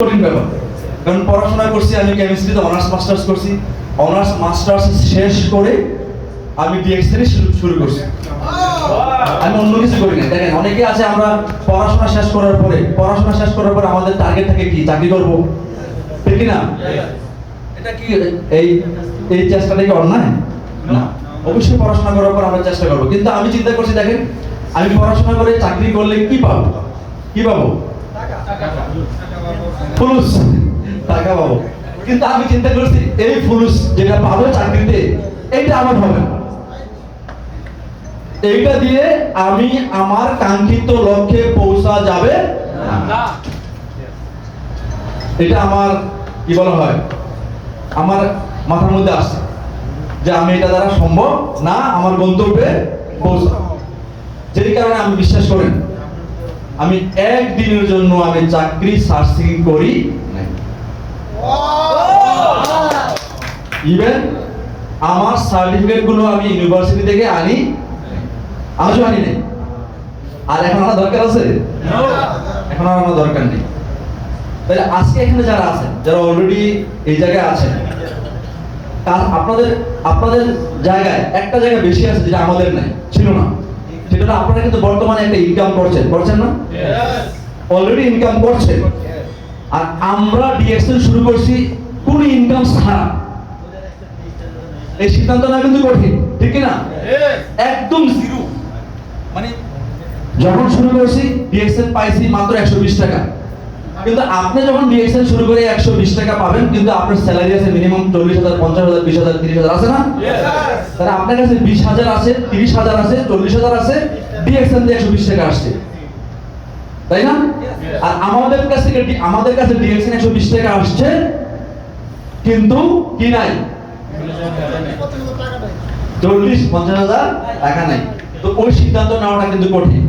কঠিন ব্যাপার, কারণ পড়াশোনা করছি আমি কেমিস্ট্রিতে অনার্স মাস্টার্স করছি, অনার্স মাস্টার্স শেষ করে আমি ডিএক্সএল শুরু করছি। আমি অন্য কিছু করি না। দেখেন অনেকে আছে আমরা পড়াশোনা শেষ করার পরে আমাদের টার্গেট থাকে কি, চাকরি করব, ঠিক কি না? এটা কি এই চেষ্টাটা কি অন্যায়? না, অবশ্যই পড়াশোনা করার পর আমরা চেষ্টা করব, কিন্তু আমি চিন্তা করছি দেখেন আমি পড়াশোনা করে চাকরি করলে কি পাবো? কি পাবো? ফুলুস, টাকা পাবো। কিন্তু আমি চিন্তা করছি এই ফুলুস যেটা পাবো চাকরিতে, এইটা আমার হবে না। এইটা দিয়ে আমি আমার কাঙ্ক্ষিত লক্ষ্যে পৌঁছা যাবে না। এটা আমার কি বলা হয়, আমার মাথার মধ্যে আসছে যে আমি এটা দ্বারা সম্ভব না আমার গন্তব্যে পৌঁছা। যেই কারণে আমি বিশ্বাস করেন আমি একদিনের জন্য আমি চাকরি সার্চিং করি নাই। ইভেন আমার সার্টিফিকেট গুলো আমি ইউনিভার্সিটি থেকে আনি, আজও আনি নাই। আর এখন আমার দরকার আছে? এখন আর আমার দরকার নেই। তাহলে আজকে এখানে যারা আছেন, যারা অলরেডি এই জায়গায় আছেন, আপনাদের জায়গায় একটা জায়গা বেশি আছে যেটা আমাদের নাই, ছিল না। সেটা আপনারা কিন্তু বর্তমানে একটা ইনকাম করছেন না? অলরেডি ইনকাম করছেন। আর আমরা ডিএক্সএল শুরু করছি কোন ইনকাম ছাড়া। এই সিদ্ধান্ত না কিন্তু কঠিন, ঠিক না? একদম জিরো। মানে যখন শুরু করছি ডিএক্সএল পাইছি মাত্র 120 টাকা, কিন্তু আপনি যখন ডিএক্সএল শুরু করে 120 টাকা পাবেন, কিন্তু আপনার স্যালারি আছে মিনিমাম 40,000, 50,000, 20,000, 30,000 আছে না? তাহলে আপনার কাছে 20,000 আছে, 30,000 আছে, 40,000 আছে, ডিএক্সএল দিয়ে 120 টাকা আসছে, তাই না? আর আমাদের কাছে ডিএক্সএল 120 টাকা আসছে, কিন্তু কি নাই? 40-50,000 টাকা নাই। তো ওই সিদ্ধান্ত নেওয়াটা কিন্তু কঠিন।